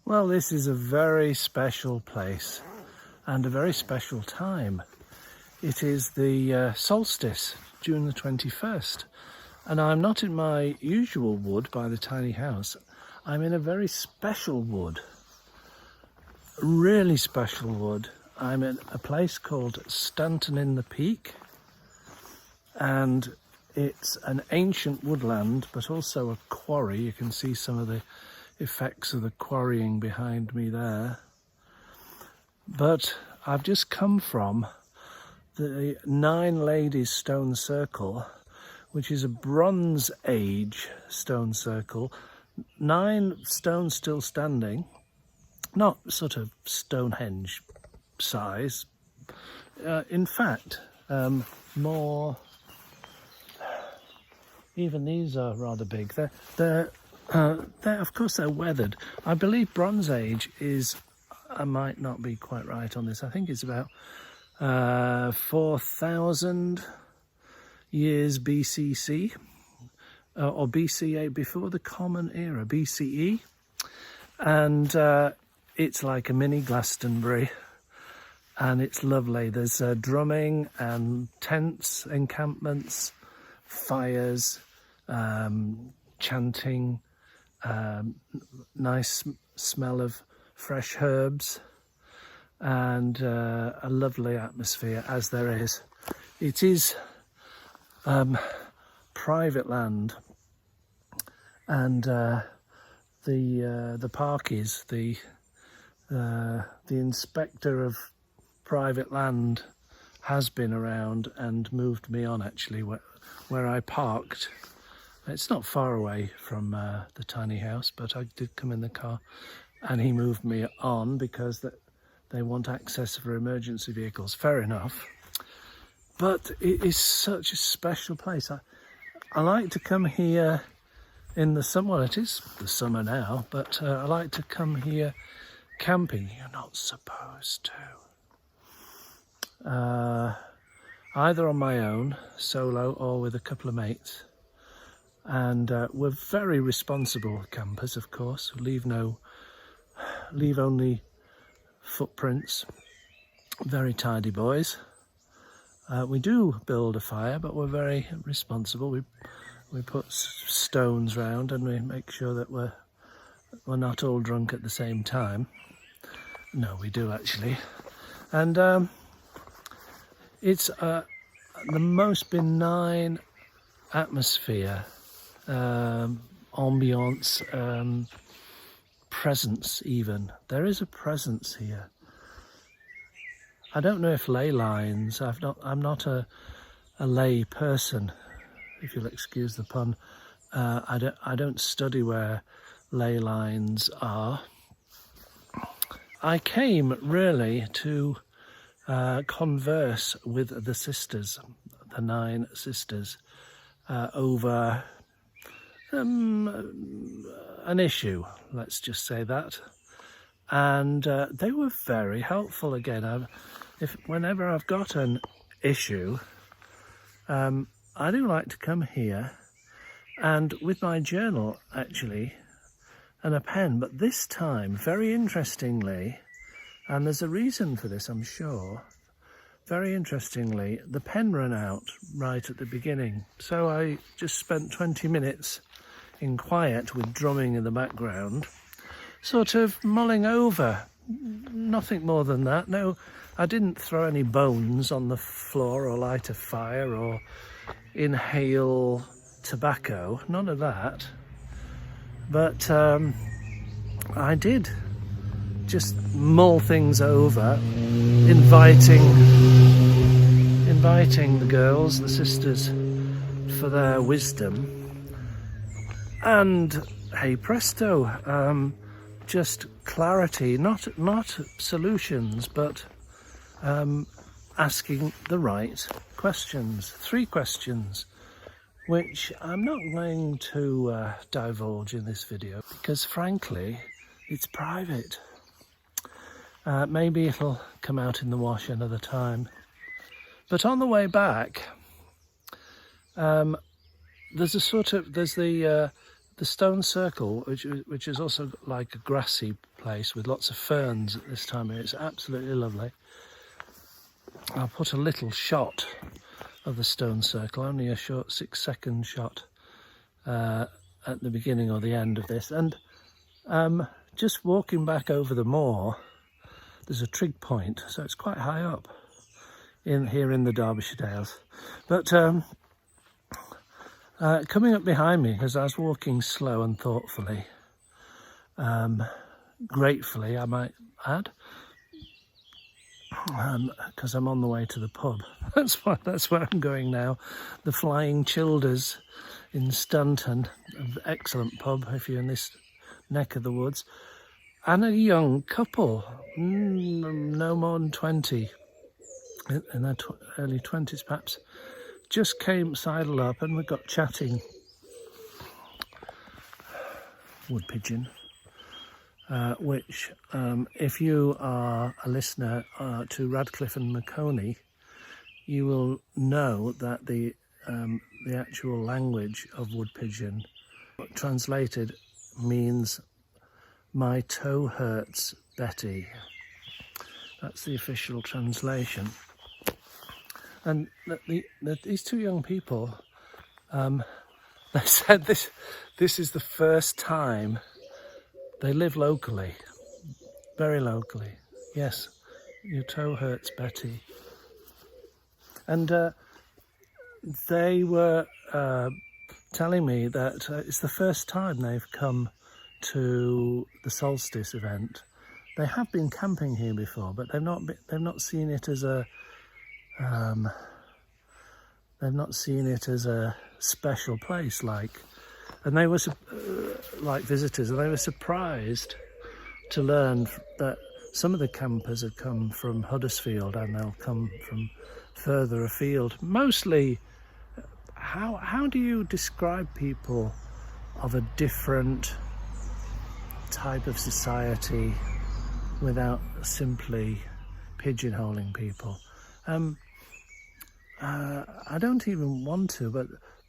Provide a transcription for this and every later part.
Well, this is a very special place and a very special time. It is the solstice, June the 21st, and I'm not in my usual wood by the tiny house. I'm in a very special wood, really special wood. I'm in a place called Stanton-in-the-Peak, and it's an ancient woodland, but also a quarry. You can see some of the effects of the quarrying behind me there. But I've just come from the Nine Ladies Stone Circle, which is a Bronze Age stone circle. 9 stones still standing, not sort of Stonehenge size. In fact, more. Even these are rather big. They're of course they're weathered. I believe Bronze Age is, I might not be quite right on this, I think it's about 4,000 years BCC, or BCA, before the Common Era, BCE. And it's like a mini Glastonbury, and it's lovely. There's drumming and tents, encampments, fires, chanting, nice smell of fresh herbs, and a lovely atmosphere, as there is. It is private land, and the park is the inspector of private land has been around and moved me on, actually, where I parked. It's not far away from the tiny house, but I did come in the car, and he moved me on because they want access for emergency vehicles. Fair enough. But it is such a special place. I like to come here in the summer. Well, it is the summer now, but I like to come here camping. You're not supposed to. Either on my own, solo, or with a couple of mates. And we're very responsible campers, of course. Leave only footprints. Very tidy boys. We do build a fire, but we're very responsible. We put stones round, and we make sure that we're not all drunk at the same time. No, we do actually. And it's the most benign atmosphere, ambience, presence even. There is a presence here. I don't know if ley lines, I'm not a lay person, if you'll excuse the pun. I don't study where ley lines are. I came really to converse with the sisters, the 9 sisters, over an issue, let's just say that. And they were very helpful. Again, whenever I've got an issue, I do like to come here, and with my journal actually, and a pen. But this time, very interestingly, and there's a reason for this, I'm sure, very interestingly, the pen ran out right at the beginning. So I just spent 20 minutes in quiet with drumming in the background, sort of mulling over, nothing more than that. No, I didn't throw any bones on the floor or light a fire or inhale tobacco, none of that. But I did just mull things over, inviting the girls, the sisters, for their wisdom. And hey presto, just clarity, not solutions, but asking the right questions. 3 questions, which I'm not going to divulge in this video, because frankly, it's private. Maybe it'll come out in the wash another time. But on the way back, there's the the stone circle, which is also like a grassy place with lots of ferns at this time of year. It's absolutely lovely. I'll put a little shot of the stone circle, only a short 6-second shot at the beginning or the end of this. And just walking back over the moor, there's a trig point, so it's quite high up here in the Derbyshire Dales. But coming up behind me, as I was walking slow and thoughtfully, gratefully I might add, because I'm on the way to the pub. That's where I'm going now. The Flying Childers in Stunton, an excellent pub if you're in this neck of the woods. And a young couple, no more than 20, in their early 20s perhaps, just sidled up and we got chatting. Wood pigeon. Which, if you are a listener to Radcliffe and Macaulay, you will know that the actual language of wood pigeon, translated, means "my toe hurts, Betty." That's the official translation. And these two young people, they said this is the first time. They live locally, very locally. Yes, your toe hurts, Betty. And they were telling me that it's the first time they've come to the Solstice event. They have been camping here before, but they've not seen it as a special place like. And they were like visitors, and they were surprised to learn that some of the campers had come from Huddersfield and they'll come from further afield. Mostly, how do you describe people of a different type of society without simply pigeonholing people? I don't even want to,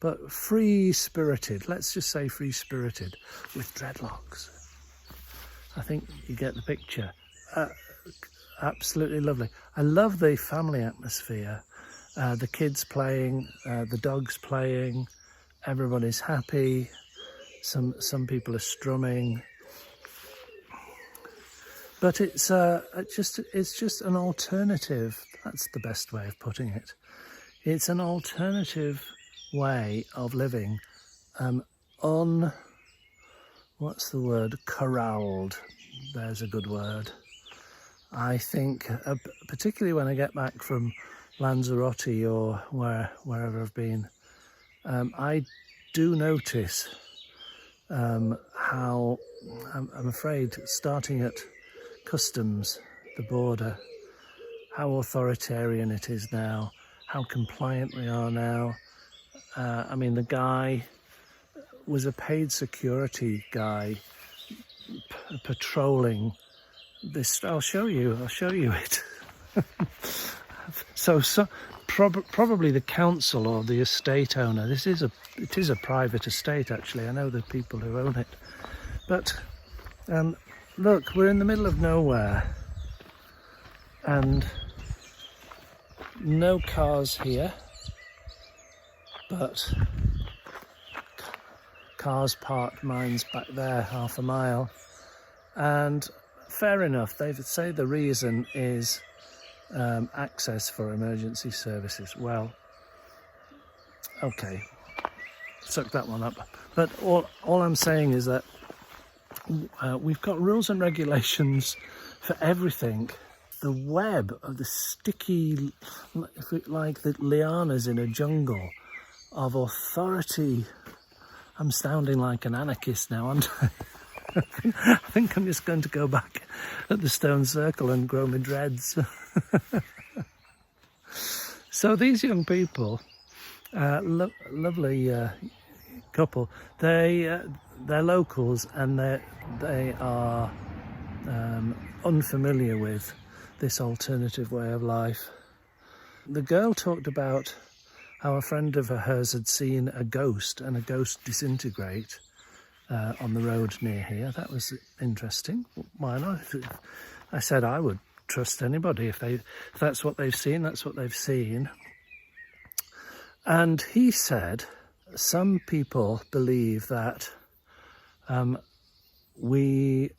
but free-spirited, let's just say free-spirited, with dreadlocks. I think you get the picture. Absolutely lovely. I love the family atmosphere. The kids playing, the dogs playing, everybody's happy. Some people are strumming. But it's just an alternative. That's the best way of putting it. It's an alternative way of living, corralled. There's a good word. I think, particularly when I get back from Lanzarote or wherever I've been, I do notice how, I'm afraid, starting at customs, the border, how authoritarian it is now, how compliant we are now. I mean, the guy was a paid security guy patrolling this. I'll show you it. so probably the council or the estate owner. It is a private estate, actually. I know the people who own it. But look, we're in the middle of nowhere and no cars here. But cars parked, mine's back there half a mile, and fair enough, they say the reason is access for emergency services. Well, okay, suck that one up. But all I'm saying is that we've got rules and regulations for everything. The web of the sticky, like the lianas in a jungle, of authority. I'm sounding like an anarchist now, aren't I? I think I'm just going to go back at the stone circle and grow my dreads. So these young people, lovely couple, they're locals and they are unfamiliar with this alternative way of life. The girl talked about how a friend of hers had seen a ghost and a ghost disintegrate, on the road near here. That was interesting. Why not? I said I would trust anybody if that's what they've seen, that's what they've seen. And he said some people believe that we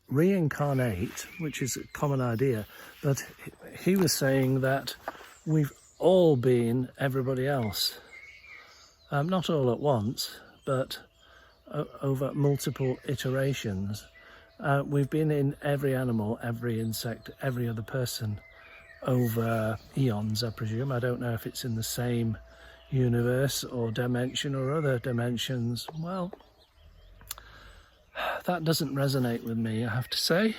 reincarnate, which is a common idea, but he was saying that we've all been everybody else. Not all at once, but over multiple iterations. We've been in every animal, every insect, every other person over eons, I presume. I don't know if it's in the same universe or dimension or other dimensions. Well, that doesn't resonate with me, I have to say.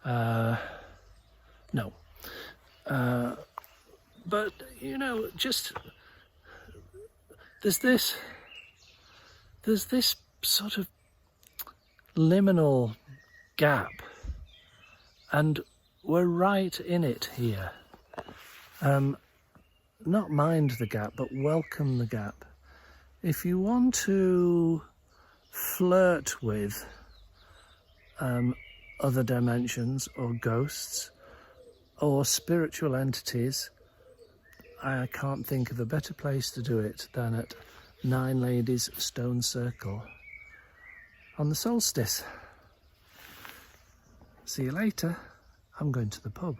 No. But, you know, just there's this sort of liminal gap, and we're right in it here. Not mind the gap, but welcome the gap. If you want to flirt with other dimensions or ghosts or spiritual entities, I can't think of a better place to do it than at Nine Ladies Stone Circle on the solstice. See you later. I'm going to the pub.